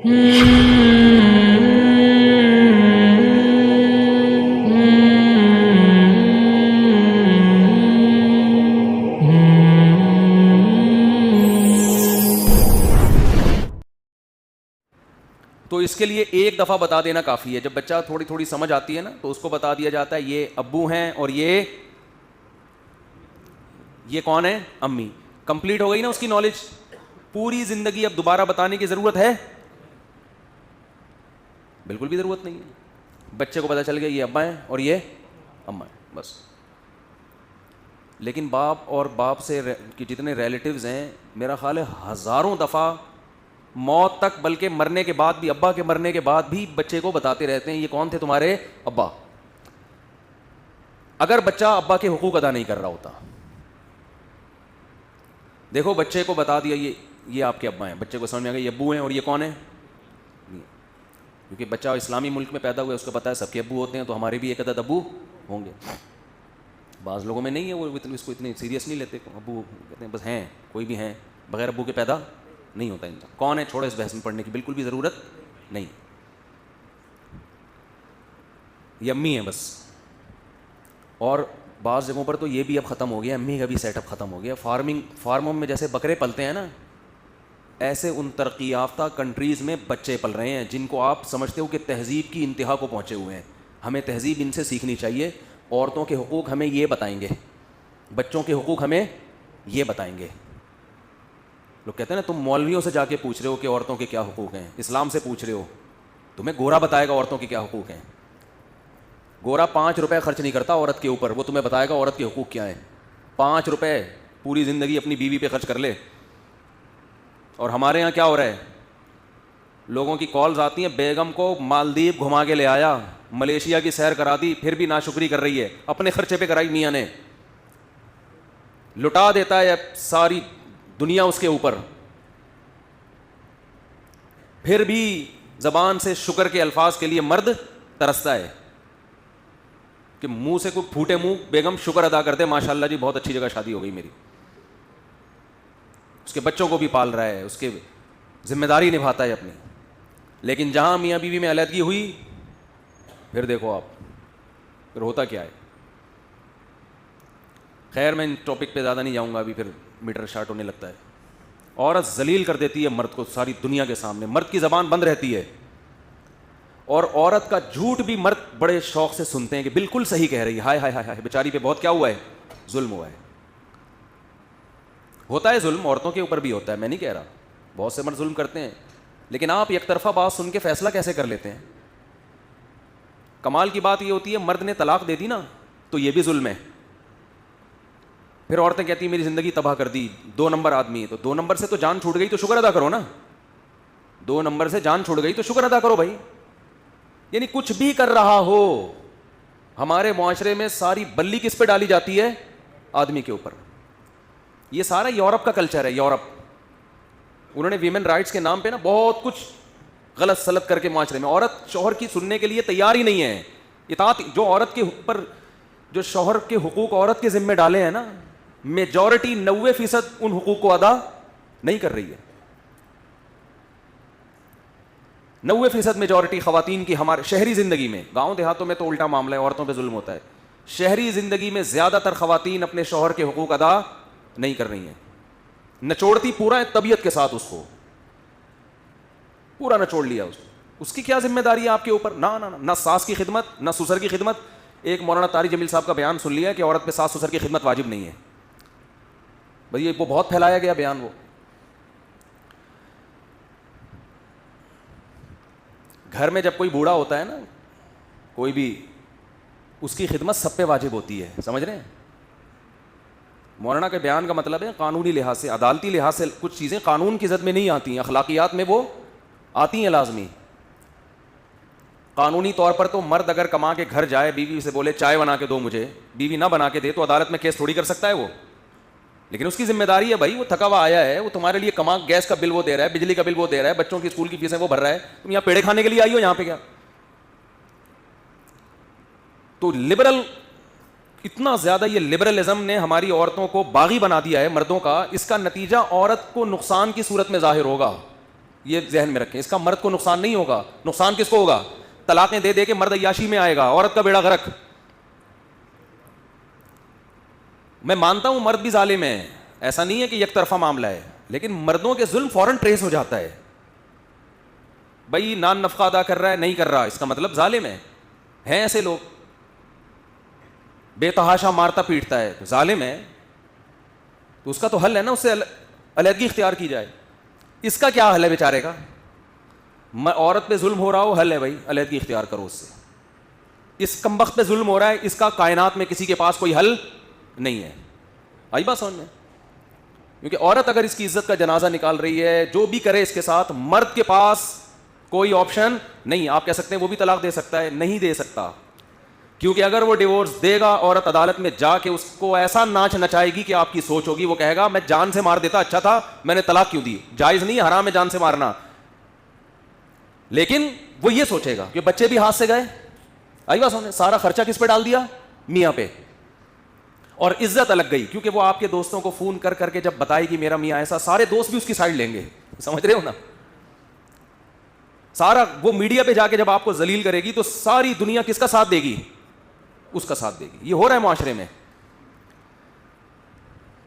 تو اس کے لیے ایک دفعہ بتا دینا کافی ہے. جب بچہ تھوڑی تھوڑی سمجھ آتی ہے نا تو اس کو بتا دیا جاتا ہے یہ ابو ہیں اور یہ کون ہے؟ امی. کمپلیٹ ہو گئی نا اس کی نالج. پوری زندگی اب دوبارہ بتانے کی ضرورت ہے؟ بالکل بھی ضرورت نہیں ہے. بچے کو پتا چل گیا یہ ابا ہیں اور یہ اما ہیں بس. لیکن باپ اور باپ سے کی جتنے ریلیٹیوز ہیں میرا خیال ہے ہزاروں دفعہ موت تک، بلکہ مرنے کے بعد بھی، ابا کے مرنے کے بعد بھی بچے کو بتاتے رہتے ہیں یہ کون تھے تمہارے ابا. اگر بچہ ابا کے حقوق ادا نہیں کر رہا ہوتا، دیکھو بچے کو بتا دیا یہ آپ کے ابا ہیں، بچے کو سمجھ میں آ گیا یہ ابو ہیں اور یہ کون ہیں. کیونکہ بچہ اسلامی ملک میں پیدا ہوا ہے، اس کو پتا ہے سب کے ابو ہوتے ہیں تو ہمارے بھی ایک عدد ابو ہوں گے. بعض لوگوں میں نہیں ہے، وہ اس کو اتنے سیریس نہیں لیتے. ابو کہتے ہیں بس ہیں، کوئی بھی ہیں، بغیر ابو کے پیدا نہیں ہوتا انسان. کون ہے چھوڑو اس بحث میں پڑھنے کی بالکل بھی ضرورت نہیں. یہ امی ہیں بس. اور بعض جگہوں پر تو یہ بھی اب ختم ہو گیا، امی کا بھی سیٹ اپ ختم ہو گیا. فارموں میں جیسے بکرے پلتے ہیں نا، ایسے ان ترقی یافتہ کنٹریز میں بچے پل رہے ہیں جن کو آپ سمجھتے ہو کہ تہذیب کی انتہا کو پہنچے ہوئے ہیں. ہمیں تہذیب ان سے سیکھنی چاہیے. عورتوں کے حقوق ہمیں یہ بتائیں گے، بچوں کے حقوق ہمیں یہ بتائیں گے. لوگ کہتے ہیں نا تم مولویوں سے جا کے پوچھ رہے ہو کہ عورتوں کے کیا حقوق ہیں، اسلام سے پوچھ رہے ہو، تمہیں گورا بتائے گا عورتوں کے کیا حقوق ہیں. گورا 5 روپے خرچ نہیں کرتا عورت کے اوپر، وہ تمہیں بتائے گا عورت کے حقوق کیا ہیں. 5 روپے پوری زندگی اپنی بیوی پہ خرچ کر لے. اور ہمارے یہاں کیا ہو رہا ہے، لوگوں کی کالز آتی ہیں بیگم کو مالدیپ گھما کے لے آیا، ملیشیا کی سیر کرا دی، پھر بھی ناشکری کر رہی ہے، اپنے خرچے پہ کرائی میاں نے. لٹا دیتا ہے ساری دنیا اس کے اوپر، پھر بھی زبان سے شکر کے الفاظ کے لیے مرد ترستا ہے کہ منہ سے کوئی پھوٹے منہ بیگم شکر ادا کرتے ماشاءاللہ جی بہت اچھی جگہ شادی ہو گئی میری. اس کے بچوں کو بھی پال رہا ہے، اس کے ذمہ داری نبھاتا ہے اپنی. لیکن جہاں میاں بیوی میں علیحدگی ہوئی پھر دیکھو آپ پھر ہوتا کیا ہے. خیر میں ان ٹاپک پہ زیادہ نہیں جاؤں گا، ابھی پھر میٹر شارٹ ہونے لگتا ہے. عورت ذلیل کر دیتی ہے مرد کو ساری دنیا کے سامنے، مرد کی زبان بند رہتی ہے. اور عورت کا جھوٹ بھی مرد بڑے شوق سے سنتے ہیں کہ بالکل صحیح کہہ رہی ہے، ہائے ہائے ہائے بیچاری پہ بہت کیا ہوا ہے، ظلم ہوا ہے. ہوتا ہے ظلم، عورتوں کے اوپر بھی ہوتا ہے، میں نہیں کہہ رہا، بہت سے مرد ظلم کرتے ہیں. لیکن آپ یک طرفہ بات سن کے فیصلہ کیسے کر لیتے ہیں؟ کمال کی بات یہ ہوتی ہے مرد نے طلاق دے دی نا تو یہ بھی ظلم ہے. پھر عورتیں کہتی ہیں میری زندگی تباہ کر دی، 2 نمبر آدمی ہے. تو 2 نمبر سے تو جان چھوٹ گئی تو شکر ادا کرو نا. 2 نمبر سے جان چھوٹ گئی تو شکر ادا کرو بھائی. یعنی کچھ بھی کر رہا ہو، ہمارے معاشرے میں ساری بلی کس پہ ڈالی جاتی ہے؟ آدمی کے اوپر. یہ سارا یورپ کا کلچر ہے. یورپ انہوں نے ویمن رائٹس کے نام پہ نا بہت کچھ غلط سلط کر کے معاشرے میں، عورت شوہر کی سننے کے لیے تیار ہی نہیں ہے. اطاعت جو عورت کے اوپر، جو شوہر کے حقوق عورت کے ذمہ ڈالے ہیں نا، میجورٹی 90% ان حقوق کو ادا نہیں کر رہی ہے. 90% میجورٹی خواتین کی ہمارے شہری زندگی میں. گاؤں دیہاتوں میں تو الٹا معاملہ ہے، عورتوں پہ ظلم ہوتا ہے. شہری زندگی میں زیادہ تر خواتین اپنے شوہر کے حقوق ادا نہیں کر رہی ہیں. نچوڑتی پورا طبیعت کے ساتھ، اس کو پورا نچوڑ لیا. اس کی کیا ذمہ داری ہے آپ کے اوپر؟ نہ ساس کی خدمت، نہ سسر کی خدمت. ایک مولانا طارق جمیل صاحب کا بیان سن لیا کہ عورت پہ ساس سسر کی خدمت واجب نہیں ہے. بھائی وہ بہت پھیلایا گیا بیان. وہ گھر میں جب کوئی بوڑھا ہوتا ہے نا، کوئی بھی، اس کی خدمت سب پہ واجب ہوتی ہے. سمجھ رہے ہیں؟ مولانا کے بیان کا مطلب ہے قانونی لحاظ سے، عدالتی لحاظ سے کچھ چیزیں قانون کی زد میں نہیں آتی ہیں، اخلاقیات میں وہ آتی ہیں لازمی. قانونی طور پر تو مرد اگر کما کے گھر جائے، بیوی سے بولے چائے بنا کے دو مجھے، بیوی نہ بنا کے دے تو عدالت میں کیس تھوڑی کر سکتا ہے وہ. لیکن اس کی ذمہ داری ہے بھائی، وہ تھکا ہوا آیا ہے، وہ تمہارے لیے کما، گیس کا بل وہ دے رہا ہے، بجلی کا بل وہ دے رہا ہے، بچوں کی اسکول کی فیسیں وہ بھر رہا ہے، تم یہاں پیڑے کھانے کے لیے آئی ہو یہاں پہ کیا؟ تو لبرل اتنا زیادہ، یہ لبرلزم نے ہماری عورتوں کو باغی بنا دیا ہے مردوں کا. اس کا نتیجہ عورت کو نقصان کی صورت میں ظاہر ہوگا. یہ ذہن میں رکھیں. اس کا مرد کو نقصان نہیں ہوگا. نقصان کس کو ہوگا؟ طلاقیں دے دے کے مرد عیاشی میں آئے گا, عورت کا بیڑا غرق. میں مانتا ہوں مرد بھی ظالم ہے, ایسا نہیں ہے کہ یک طرفہ معاملہ ہے, لیکن مردوں کے ظلم فوراً ٹریس ہو جاتا ہے. بھائی نان نفقہ ادا کر رہا ہے, نہیں کر رہا, اس کا مطلب ظالم ہے. ہیں ایسے لوگ, بے تحاشا مارتا پیٹتا ہے, ظالم ہے. تو اس کا تو حل ہے نا, اس سے علیحدگی اختیار کی جائے. اس کا کیا حل ہے بیچارے کا؟ عورت پہ ظلم ہو رہا ہو, حل ہے بھائی علیحدگی اختیار کرو اس سے. اس کمبخت پہ ظلم ہو رہا ہے, اس کا کائنات میں کسی کے پاس کوئی حل نہیں ہے. آئی بات سمجھ میں؟ کیونکہ عورت اگر اس کی عزت کا جنازہ نکال رہی ہے, جو بھی کرے اس کے ساتھ, مرد کے پاس کوئی آپشن نہیں. آپ کہہ سکتے ہیں وہ بھی طلاق دے سکتا ہے, نہیں دے سکتا. کیونکہ اگر وہ ڈیورس دے گا, عورت عدالت میں جا کے اس کو ایسا ناچ نچائے گی کہ آپ کی سوچ ہوگی, وہ کہے گا میں جان سے مار دیتا اچھا تھا, میں نے طلاق کیوں دی. جائز نہیں, حرام ہے جان سے مارنا, لیکن وہ یہ سوچے گا کہ بچے بھی ہاتھ سے گئے. آئی بات سمجھے؟ سارا خرچہ کس پہ ڈال دیا؟ میاں پہ. اور عزت الگ گئی, کیونکہ وہ آپ کے دوستوں کو فون کر کر کے جب بتائے گی میرا میاں ایسا, سارے دوست بھی اس کی سائڈ لیں گے. سمجھ رہے ہو نا؟ سارا وہ میڈیا پہ جا کے جب آپ کو ذلیل کرے گی تو ساری دنیا کس کا ساتھ دے گی؟ اس کا ساتھ دے گی. یہ ہو رہا ہے معاشرے میں.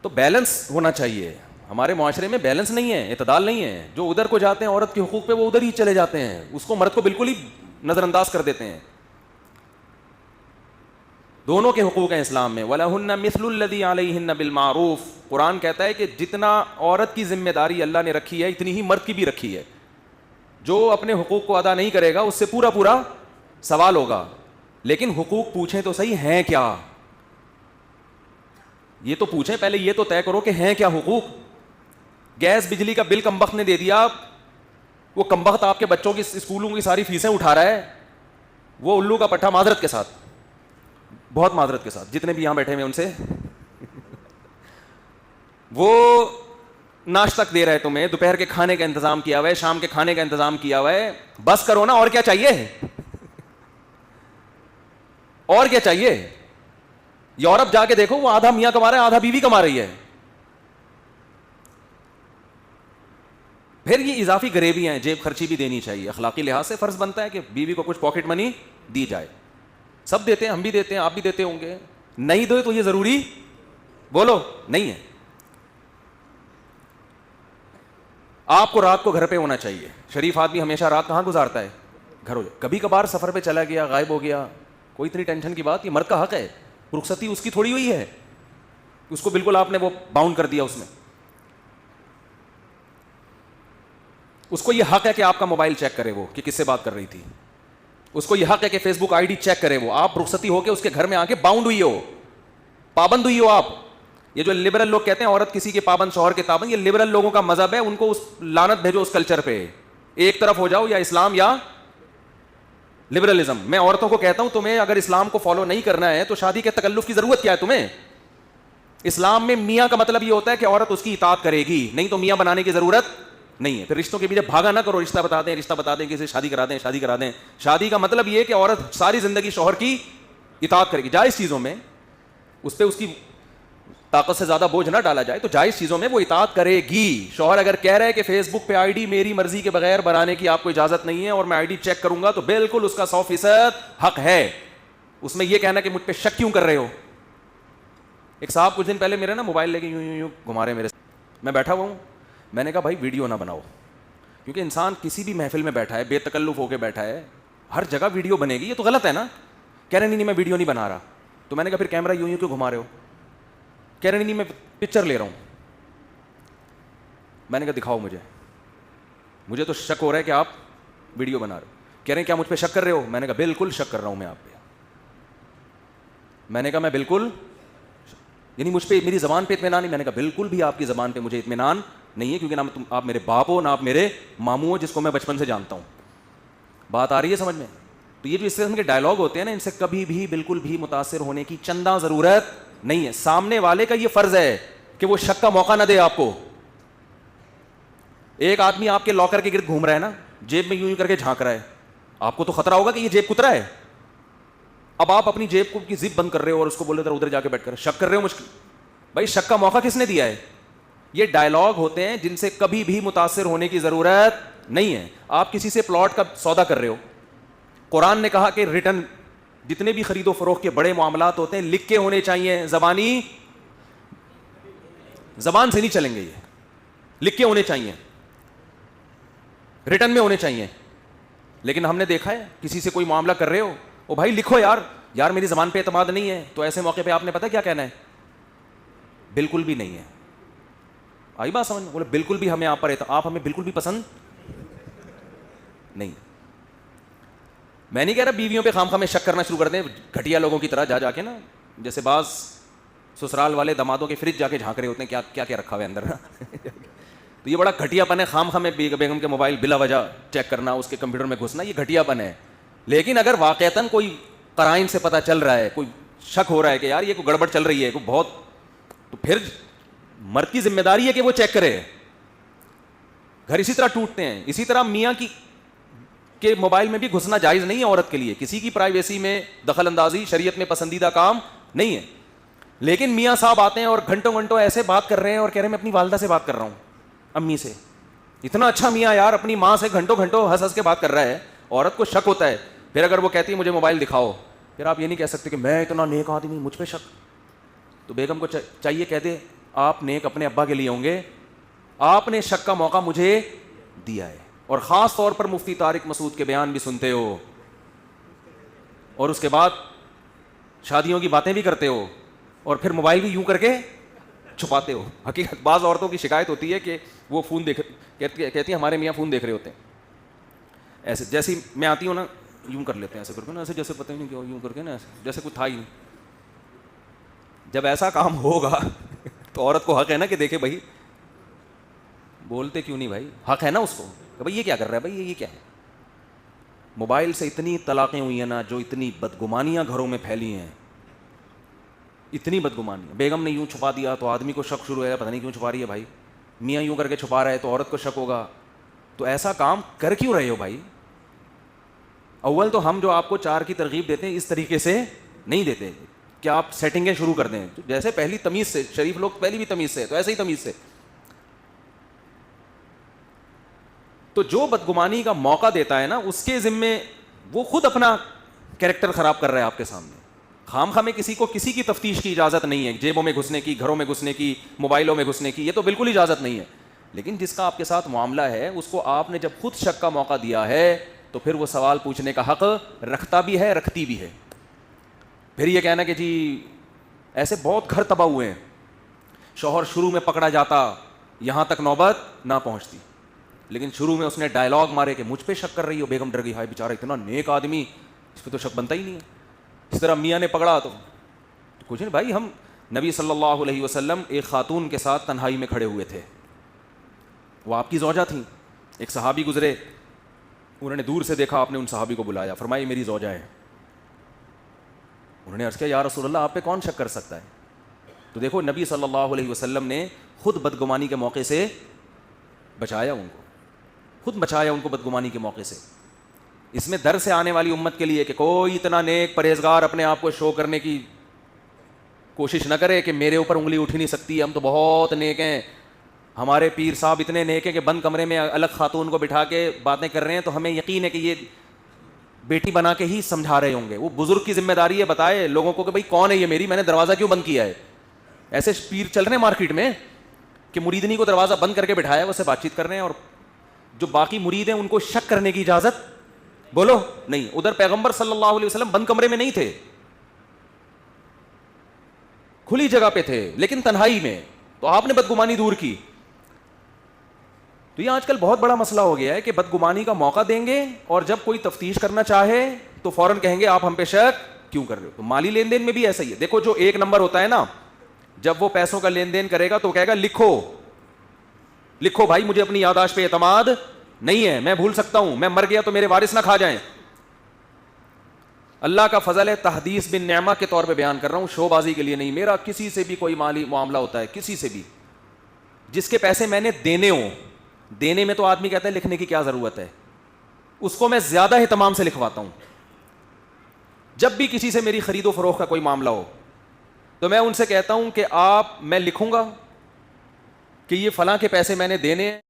تو بیلنس ہونا چاہیے. ہمارے معاشرے میں بیلنس نہیں ہے, اعتدال نہیں ہے. جو ادھر کو جاتے ہیں عورت کے حقوق پہ, وہ ادھر ہی چلے جاتے ہیں, اس کو مرد کو بالکل ہی نظر انداز کر دیتے ہیں. دونوں کے حقوق ہیں اسلام میں. وَلَهُنَّ مِثْلُ الَّذِي عَلَيْهِنَّ بِالْمَعْرُوفِ. قرآن کہتا ہے کہ جتنا عورت کی ذمہ داری اللہ نے رکھی ہے, اتنی ہی مرد کی بھی رکھی ہے. جو اپنے حقوق کو ادا نہیں کرے گا اس سے پورا پورا سوال ہوگا. لیکن حقوق پوچھیں تو صحیح ہیں کیا, یہ تو پوچھیں پہلے, یہ تو طے کرو کہ ہیں کیا حقوق. گیس بجلی کا بل کمبخت نے دے دیا, وہ کمبخت آپ کے بچوں کی اسکولوں کی ساری فیسیں اٹھا رہا ہے, وہ الو کا پٹھا, معذرت کے ساتھ, بہت معذرت کے ساتھ, جتنے بھی یہاں بیٹھے ہوئے ان سے, وہ ناشتہ دے رہے تمہیں, دوپہر کے کھانے کا انتظام کیا ہوا ہے, شام کے کھانے کا انتظام کیا ہوا ہے. بس کرو نا, اور کیا چاہیے؟ اور کیا چاہیے؟ یورپ جا کے دیکھو, وہ آدھا میاں کما رہا ہے, آدھا بیوی کما رہی ہے. پھر یہ اضافی غریبیاں ہیں, جیب خرچی بھی دینی چاہیے. اخلاقی لحاظ سے فرض بنتا ہے کہ بیوی کو کچھ پاکٹ منی دی جائے. سب دیتے ہیں, ہم بھی دیتے ہیں, آپ بھی دیتے ہوں گے. نہیں دو تو یہ ضروری بولو نہیں ہے. آپ کو رات کو گھر پہ ہونا چاہیے. شریف آدمی ہمیشہ رات کہاں گزارتا ہے؟ گھر ہو. کبھی کبھار سفر پہ چلا گیا, غائب ہو گیا, کوئی اتنی ٹینشن کی بات, یہ مرد کا حق ہے. رخصتی اس کی تھوڑی ہوئی ہے, اس کو بالکل آپ نے وہ باؤنڈ کر دیا اس میں. اس کو یہ حق ہے کہ آپ کا موبائل چیک کرے وہ کہ کس سے بات کر رہی تھی. اس کو یہ حق ہے کہ Facebook I D check کرے وہ. آپ رخصتی ہو کے اس کے گھر میں آ کے باؤنڈ ہوئی ہو, پابند ہوئی ہو آپ. یہ جو لبرل لوگ کہتے ہیں عورت کسی کے پابند, شوہر کے پابند, یہ لبرل لوگوں کا مذہب ہے. ان کو اس لعنت بھیجو اس کلچر پہ, ایک طرف ہو جاؤ, یا اسلام یا لبرلزم. میں عورتوں کو کہتا ہوں تمہیں اگر اسلام کو فالو نہیں کرنا ہے تو شادی کے تکلف کی ضرورت کیا ہے تمہیں؟ اسلام میں میاں کا مطلب یہ ہوتا ہے کہ عورت اس کی اطاعت کرے گی, نہیں تو میاں بنانے کی ضرورت نہیں ہے. پھر رشتوں کے پیچھے بھاگا نہ کرو, رشتہ بتا دیں کسی شادی کرا دیں, شادی کرا دیں. شادی کا مطلب یہ کہ عورت ساری زندگی شوہر کی اطاعت کرے گی. جائز چیزوں میں اس پہ اس کی طاقت سے زیادہ بوجھ نہ ڈالا جائے, تو جائز چیزوں میں وہ اطاعت کرے گی. شوہر اگر کہہ رہا ہے کہ فیس بک پہ آئی ڈی میری مرضی کے بغیر بنانے کی آپ کو اجازت نہیں ہے اور میں آئی ڈی چیک کروں گا, تو بالکل اس کا 100% حق ہے. اس میں یہ کہنا کہ مجھ پہ شک کیوں کر رہے ہو. ایک صاحب کچھ دن پہلے میرے نا موبائل لے کے یوں گھما رہے میرے, میں بیٹھا ہوا ہوں. میں نے کہا بھائی ویڈیو نہ بناؤ, کیونکہ انسان کسی بھی محفل میں بیٹھا ہے, بے تکلف ہو کے بیٹھا ہے, ہر جگہ ویڈیو بنے گی, یہ تو غلط ہے نا. کہہ رہے نہیں میں ویڈیو نہیں بنا رہا. تو میں نے کہا پھر کیمرہ یوں کیوں گھما رہے ہو؟ کہہ رہے نہیں میں پکچر لے رہا ہوں. میں نے کہا دکھاؤ مجھے تو شک ہو رہا ہے کہ آپ ویڈیو بنا رہے ہو. کہہ رہے ہیں کیا مجھ پہ شک کر رہے ہو؟ میں نے کہا بالکل شک کر رہا ہوں میں آپ پہ. میں نے کہا میں بالکل, یعنی مجھ پہ میری زبان پہ اطمینان نہیں. میں نے کہا بالکل بھی آپ کی زبان پہ مجھے اطمینان نہیں ہے, کیونکہ نہ آپ میرے باپ ہو, نہ آپ میرے ماموں ہو جس کو میں بچپن سے جانتا ہوں. بات آ رہی ہے سمجھ میں؟ تو یہ جو اس قسم کے ڈائلاگ ہوتے ہیں نا, ان سے کبھی بھی بالکل بھی متاثر ہونے کی چندہ ضرورت نہیں ہے. سامنے والے کا یہ فرض ہے کہ وہ شک کا موقع نہ دے آپ کو. ایک آدمی آپ کے لاکر کے گرد گھوم رہا ہے نا, جیب میں یوں کر کے جھانک رہا ہے, آپ کو تو خطرہ ہوگا کہ یہ جیب کترا ہے. اب آپ اپنی جیب کو کی زپ بند کر رہے ہو اور اس کو بولے ادھر جا کے بیٹھ کر شک کر رہے ہو مشکل. بھائی شک کا موقع کس نے دیا ہے؟ یہ ڈائلاگ ہوتے ہیں جن سے کبھی بھی متاثر ہونے کی ضرورت نہیں ہے. آپ کسی سے پلاٹ کا سودا کر رہے ہو, قرآن نے کہا کہ ریٹرن جتنے بھی خرید و فروخت کے بڑے معاملات ہوتے ہیں لکھ کے ہونے چاہیے, زبان سے نہیں چلیں گے, یہ لکھ کے ہونے چاہیے, ریٹرن میں ہونے چاہیے. لیکن ہم نے دیکھا ہے کسی سے کوئی معاملہ کر رہے ہو, او بھائی لکھو یار میری زبان پہ اعتماد نہیں ہے, تو ایسے موقع پہ آپ نے پتا کیا کہنا ہے؟ بالکل بھی نہیں ہے. آئی بات سمجھ؟ بولے بالکل بھی ہمیں آپ پر آپ ہمیں بالکل بھی پسند نہیں. میں نہیں کہہ رہا بیویوں پہ خام خواہ میں شک کرنا شروع کر دیں گھٹیا لوگوں کی طرح, جا کے نا جیسے بعض سسرال والے دمادوں کے فریج جا کے جھانک رہے ہوتے ہیں کیا کیا رکھا ہوا ہے اندر نا. تو یہ بڑا گھٹیا پن ہے, خام خواہ میں بیگم کے موبائل بلا وجہ چیک کرنا, اس کے کمپیوٹر میں گھسنا, یہ گھٹیا پن ہے. لیکن اگر واقعتاً کوئی قرائن سے پتہ چل رہا ہے, کوئی شک ہو رہا ہے کہ یار یہ کوئی گڑبڑ چل رہی ہے کوئی بہت, تو پھر مرد کی ذمہ داری ہے کہ وہ چیک کرے. گھر اسی طرح ٹوٹتے ہیں. اسی طرح میاں کے موبائل میں بھی گھسنا جائز نہیں ہے عورت کے لیے, کسی کی پرائیویسی میں دخل اندازی شریعت میں پسندیدہ کام نہیں ہے. لیکن میاں صاحب آتے ہیں اور گھنٹوں گھنٹوں ایسے بات کر رہے ہیں اور کہہ رہے ہیں میں اپنی والدہ سے بات کر رہا ہوں, امی سے. اتنا اچھا میاں یار اپنی ماں سے گھنٹوں گھنٹوں ہنس ہنس کے بات کر رہا ہے, عورت کو شک ہوتا ہے. پھر اگر وہ کہتی ہے مجھے موبائل دکھاؤ, پھر آپ یہ نہیں کہہ سکتے کہ میں اتنا نیک آدمی مجھ پہ شک. تو بیگم کو چاہیے کہہ دے آپ نیک اپنے ابا کے لیے ہوں گے, آپ نے شک کا موقع مجھے دیا ہے. اور خاص طور پر مفتی طارق مسعود کے بیان بھی سنتے ہو اور اس کے بعد شادیوں کی باتیں بھی کرتے ہو اور پھر موبائل بھی یوں کر کے چھپاتے ہو. حقیقت بعض عورتوں کی شکایت ہوتی ہے کہ وہ فون کہتی ہیں ہمارے میاں فون دیکھ رہے ہوتے ہیں. ایسے جیسی میں آتی ہوں نا یوں کر لیتے ہیں ایسے کر کے نا, ایسے جیسے پتہ نہیں کیوں یوں کر کے نا, جیسے کوئی تھا ہی نہیں. جب ایسا کام ہوگا تو عورت کو حق ہے نا کہ دیکھے بھائی بولتے کیوں نہیں بھائی, حق ہے نا اس کو کہ بھائی یہ کیا کر رہا ہے, بھائی یہ کیا ہے. موبائل سے اتنی طلاقیں ہوئی ہیں نا, جو اتنی بدگمانیاں گھروں میں پھیلی ہیں, اتنی بدگمانیاں. بیگم نے یوں چھپا دیا تو آدمی کو شک شروع ہے, پتہ نہیں کیوں چھپا رہی ہے بھائی. میاں یوں کر کے چھپا رہا ہے تو عورت کو شک ہوگا. تو ایسا کام کر کیوں رہے ہو بھائی؟ اول تو ہم جو آپ کو چار کی ترغیب دیتے ہیں اس طریقے سے نہیں دیتے کہ آپ سیٹنگیں شروع کر دیں, جیسے پہلی تمیز سے, شریف لوگ پہلی بھی تمیز سے, تو ایسے ہی تمیز سے. تو جو بدگمانی کا موقع دیتا ہے نا اس کے ذمے وہ خود اپنا کیریکٹر خراب کر رہا ہے آپ کے سامنے. خام خواہ میں کسی کو کسی کی تفتیش کی اجازت نہیں ہے, جیبوں میں گھسنے کی, گھروں میں گھسنے کی, موبائلوں میں گھسنے کی, یہ تو بالکل اجازت نہیں ہے. لیکن جس کا آپ کے ساتھ معاملہ ہے اس کو آپ نے جب خود شک کا موقع دیا ہے تو پھر وہ سوال پوچھنے کا حق رکھتا بھی ہے, رکھتی بھی ہے. پھر یہ کہنا کہ جی ایسے بہت گھر تباہ ہوئے ہیں, شوہر شروع میں پکڑا جاتا یہاں تک نوبت نہ پہنچتی, لیکن شروع میں اس نے ڈائلاگ مارے کہ مجھ پہ شک کر رہی ہو. بیگم ڈر گئی, ہائے بیچارہ اتنا نیک آدمی, اس پہ تو شک بنتا ہی نہیں ہے. اس طرح میاں نے پکڑا تو کچھ نہیں بھائی. ہم نبی صلی اللہ علیہ وسلم ایک خاتون کے ساتھ تنہائی میں کھڑے ہوئے تھے, وہ آپ کی زوجہ تھیں. ایک صحابی گزرے, انہوں نے دور سے دیکھا, آپ نے ان صحابی کو بلایا, فرمایا میری زوجہ ہے. انہوں نے عرض کیا یا رسول اللہ آپ پہ کون شک کر سکتا ہے. تو دیکھو نبی صلی اللہ علیہ وسلم نے خود بدگمانی کے موقع سے بچایا ان کو, خود بچایا ان کو بدگمانی کے موقع سے. اس میں در سے آنے والی امت کے لیے کہ کوئی اتنا نیک پرہیزگار اپنے آپ کو شو کرنے کی کوشش نہ کرے کہ میرے اوپر انگلی اٹھ نہیں سکتی, ہم تو بہت نیک ہیں, ہمارے پیر صاحب اتنے نیک ہیں کہ بند کمرے میں الگ خاتون کو بٹھا کے باتیں کر رہے ہیں تو ہمیں یقین ہے کہ یہ بیٹی بنا کے ہی سمجھا رہے ہوں گے. وہ بزرگ کی ذمہ داری ہے بتائے لوگوں کو کہ بھائی کون ہے یہ میری, میں نے دروازہ کیوں بند کیا ہے. ایسے پیر چل رہے ہیں مارکیٹ میں کہ مریدنی کو دروازہ بند کر کے بٹھایا, وہ سے بات چیت کر رہے ہیں, اور جو باقی مرید ہیں ان کو شک کرنے کی اجازت بولو نہیں. ادھر پیغمبر صلی اللہ علیہ وسلم بند کمرے میں نہیں تھے, کھلی جگہ پہ تھے, لیکن تنہائی میں, تو آپ نے بدگمانی دور کی. تو یہ آج کل بہت بڑا مسئلہ ہو گیا ہے کہ بدگمانی کا موقع دیں گے اور جب کوئی تفتیش کرنا چاہے تو فوراً کہیں گے آپ ہم پہ شک کیوں کر رہے ہو. تو مالی لین دین میں بھی ایسا ہی ہے. دیکھو جو ایک نمبر ہوتا ہے نا, جب وہ پیسوں کا لین دین کرے گا تو کہے گا لکھو لکھو بھائی مجھے اپنی یادداشت پہ اعتماد نہیں ہے, میں بھول سکتا ہوں, میں مر گیا تو میرے وارث نہ کھا جائیں. اللہ کا فضل ہے, تحدیث بن نعمہ کے طور پہ بیان کر رہا ہوں, شو بازی کے لیے نہیں. میرا کسی سے بھی کوئی مالی معاملہ ہوتا ہے, کسی سے بھی, جس کے پیسے میں نے دینے ہوں, دینے میں تو آدمی کہتا ہے لکھنے کی کیا ضرورت ہے, اس کو میں زیادہ اہتمام سے لکھواتا ہوں. جب بھی کسی سے میری خرید و فروخت کا کوئی معاملہ ہو تو میں ان سے کہتا ہوں کہ میں لکھوں گا, کہ یہ فلاں کے پیسے میں نے دینے ہیں